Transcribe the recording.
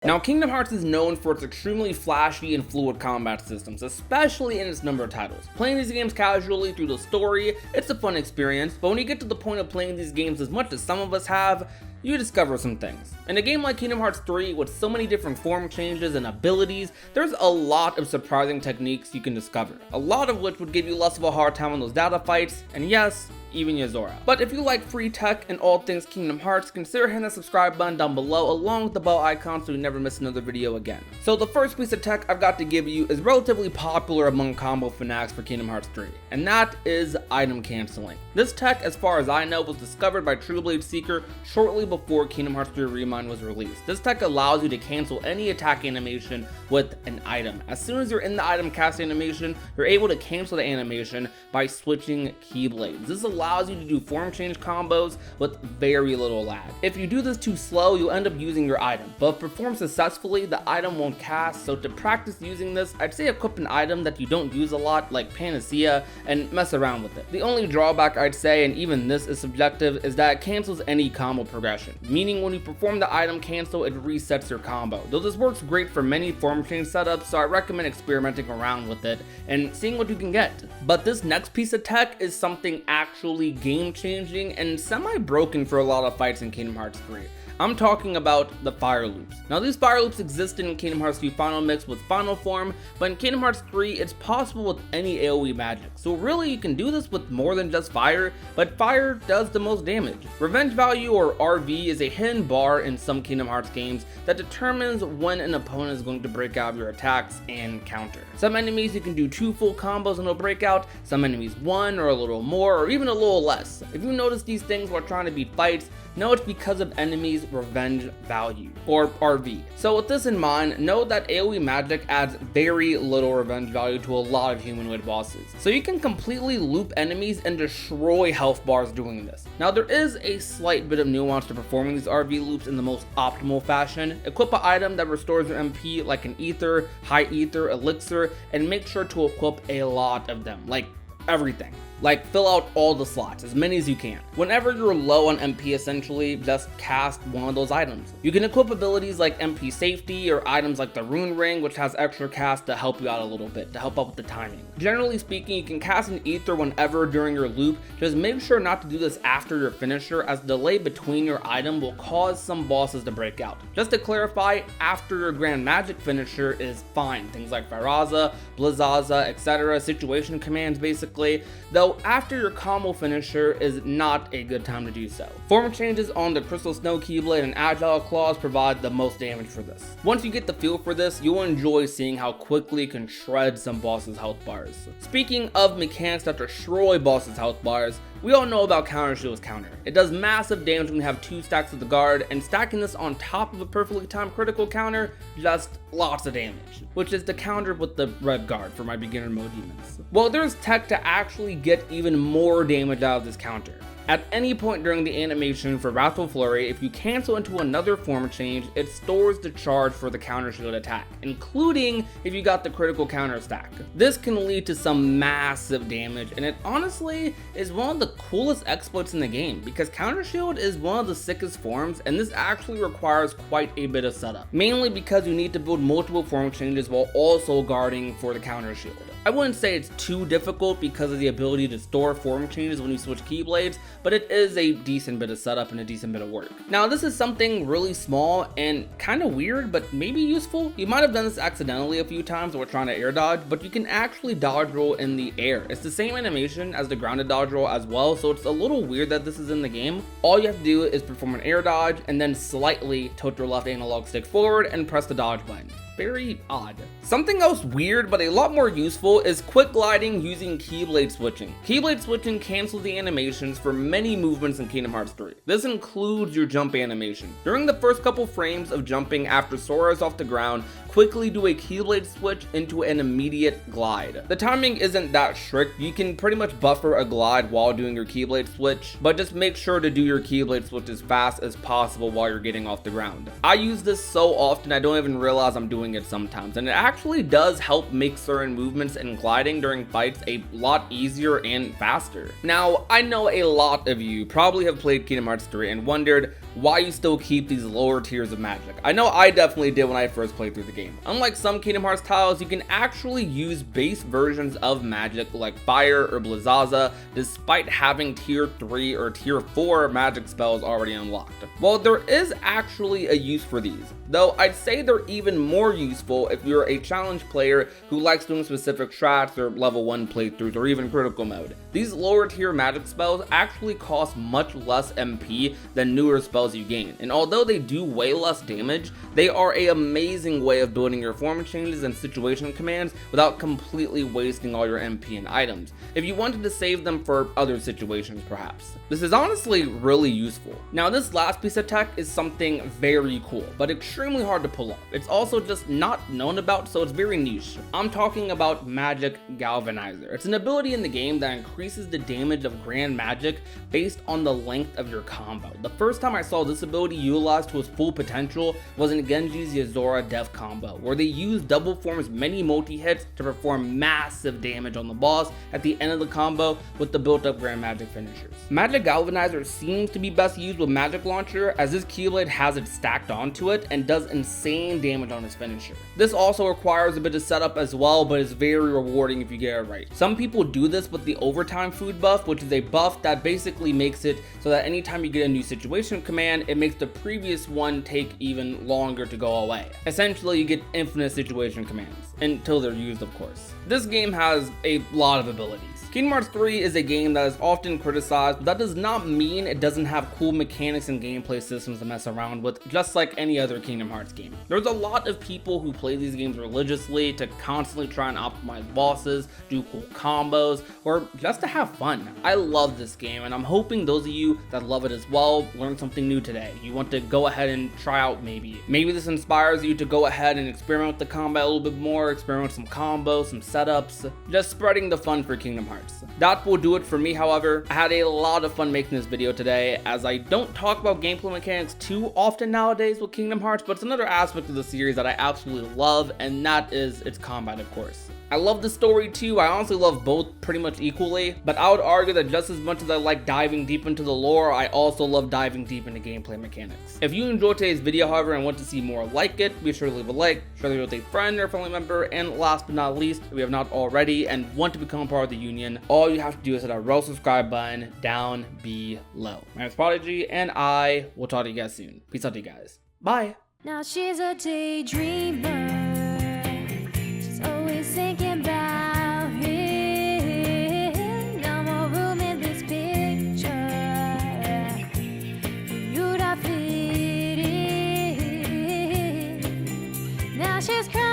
Now, Kingdom Hearts is known for its extremely flashy and fluid combat systems, especially in its number of titles. Playing these games casually through the story, it's a fun experience, but when you get to the point of playing these games as much as some of us have, you discover some things. In a game like Kingdom Hearts 3, with so many different form changes and abilities, there's a lot of surprising techniques you can discover, a lot of which would give you less of a hard time on those data fights, and yes, even Yozora. But if you like free tech and all things Kingdom Hearts, consider hitting the subscribe button down below along with the bell icon so you never miss another video again. So the first piece of tech I've got to give you is relatively popular among combo fanatics for Kingdom Hearts 3, and that is item canceling. This tech, as far as I know, was discovered by Trueblade Seeker shortly before Kingdom Hearts 3 Remind was released. This tech allows you to cancel any attack animation with an item. As soon as you're in the item cast animation, you're able to cancel the animation by switching keyblades. This allows you to do form change combos with very little lag. If you do this too slow, you'll end up using your item, but if performed successfully, the item won't cast. So to practice using this, I'd say equip an item that you don't use a lot, like Panacea, and mess around with it. The only drawback I'd say, and even this is subjective, is that it cancels any combo progression, meaning when you perform the item cancel, it resets your combo. Though this works great for many form change setups, so I recommend experimenting around with it and seeing what you can get. But this next piece of tech is something actually game-changing and semi-broken for a lot of fights in Kingdom Hearts 3. I'm talking about the fire loops. Now, these fire loops exist in Kingdom Hearts 3 Final Mix with Final Form, but in Kingdom Hearts 3, it's possible with any Aoe magic. So really, you can do this with more than just fire, but fire does the most damage. Revenge value, or RV, is a hidden bar in some Kingdom Hearts games that determines when an opponent is going to break out of your attacks and counter. Some enemies you can do 2 full combos and they'll break out, some enemies 1 or a little more, or even a little less. If you notice these things while trying to beat fights, know it's because of enemies' revenge value, or RV. So with this in mind, know that Aoe Magic adds very little revenge value to a lot of humanoid bosses. So you can completely loop enemies and destroy health bars doing this. Now there is a slight bit of nuance to performing these RV loops in the most optimal fashion. Equip an item that restores your MP like an ether, high ether, elixir, and make sure to equip a lot of them, like everything. Like, fill out all the slots, as many as you can. Whenever you're low on MP, essentially, just cast one of those items. You can equip abilities like MP Safety, or items like the Rune Ring, which has extra cast to help you out a little bit, to help out with the timing. Generally speaking, you can cast an Ether whenever during your loop. Just make sure not to do this after your finisher, as the delay between your item will cause some bosses to break out. Just to clarify, after your Grand Magic finisher is fine. Things like Faraza, Blizzaza, etc. Situation commands, basically. Though after your combo finisher is not a good time to do so. Form changes on the Crystal Snow Keyblade and Agile Claws provide the most damage for this. Once you get the feel for this, you'll enjoy seeing how quickly it can shred some bosses' health bars. Speaking of mechanics that destroy bosses' health bars, we all know about Counter Shield's counter. It does massive damage when you have 2 stacks of the guard, and stacking this on top of a perfectly timed critical counter, just lots of damage, which is the counter with the red guard for my beginner mode demons. Well, there's tech to actually get even more damage out of this counter. At any point during the animation for Wrathful Flurry, if you cancel into another form change, it stores the charge for the counter shield attack, including if you got the critical counter stack. This can lead to some massive damage, and it honestly is one of the coolest exploits in the game, because counter shield is one of the sickest forms, and this actually requires quite a bit of setup, mainly because you need to build multiple form changes while also guarding for the counter shield. I wouldn't say it's too difficult because of the ability to store form changes when you switch keyblades, but it is a decent bit of setup and a decent bit of work. Now, this is something really small and kind of weird, but maybe useful. You might have done this accidentally a few times while trying to air dodge, but you can actually dodge roll in the air. It's the same animation as the grounded dodge roll as well, so it's a little weird that this is in the game. All you have to do is perform an air dodge and then slightly tilt your left analog stick forward and press the dodge button. Very odd. Something else weird but a lot more useful is quick gliding using keyblade switching. Keyblade switching cancels the animations for many movements in Kingdom Hearts 3. This includes your jump animation. During the first couple frames of jumping after Sora is off the ground, quickly do a keyblade switch into an immediate glide. The timing isn't that strict. You can pretty much buffer a glide while doing your keyblade switch, but just make sure to do your keyblade switch as fast as possible while you're getting off the ground. I use this so often I don't even realize I'm doing it sometimes, and it actually does help make certain movements and gliding during fights a lot easier and faster. Now, I know a lot of you probably have played Kingdom Hearts 3 and wondered, why you still keep these lower tiers of magic. I know I definitely did when I first played through the game. Unlike some Kingdom Hearts titles, you can actually use base versions of magic like fire or Blizzaza despite having tier 3 or tier 4 magic spells already unlocked. Well, there is actually a use for these, though I'd say they're even more useful if you're a challenge player who likes doing specific strats or level 1 playthroughs or even critical mode. These lower tier magic spells actually cost much less MP than newer spells you gain, and although they do way less damage, they are an amazing way of building your form changes and situation commands without completely wasting all your MP and items, if you wanted to save them for other situations perhaps. This is honestly really useful. Now this last piece of tech is something very cool, but extremely hard to pull off. It's also just not known about, so it's very niche. I'm talking about Magic Galvanizer. It's an ability in the game that increases the damage of grand magic based on the length of your combo. The first time I saw this ability utilized to its full potential was in Genji's Yozora Death combo, where they used double form's many multi-hits to perform massive damage on the boss at the end of the combo with the built-up grand magic finishers. Magic Galvanizer seems to be best used with Magic Launcher, as this Keyblade has it stacked onto it and does insane damage on its finisher. This also requires a bit of setup as well, but is very rewarding if you get it right. Some people do this with the overtime food buff, which is a buff that basically makes it so that anytime you get a new situation command, it makes the previous one take even longer to go away. Essentially, you get infinite situation commands, until they're used of course. This game has a lot of abilities. Kingdom Hearts 3 is a game that is often criticized, but that does not mean it doesn't have cool mechanics and gameplay systems to mess around with, just like any other Kingdom Hearts game. There's a lot of people who play these games religiously to constantly try and optimize bosses, do cool combos, or just to have fun. I love this game, and I'm hoping those of you that love it as well learn something new today. You want to go ahead and try out maybe. Maybe this inspires you to go ahead and experiment with the combat a little bit more, experiment with some combos, some setups, just spreading the fun for Kingdom Hearts. That will do it for me, however. I had a lot of fun making this video today, as I don't talk about gameplay mechanics too often nowadays with Kingdom Hearts, but it's another aspect of the series that I absolutely love, and that is its combat, of course. I love the story too. I honestly love both pretty much equally, but I would argue that just as much as I like diving deep into the lore, I also love diving deep into gameplay mechanics. If you enjoyed today's video, however, and want to see more like it, be sure to leave a like, share it with a friend or family member, and last but not least, if you have not already and want to become part of the union, all you have to do is hit that red subscribe button down below. My name is Prodigy, and I will talk to you guys soon. Peace out to you guys. Bye. Now she's a daydreamer. She's always thinking about him. No more room in this picture for you to fit in. Now she's crying.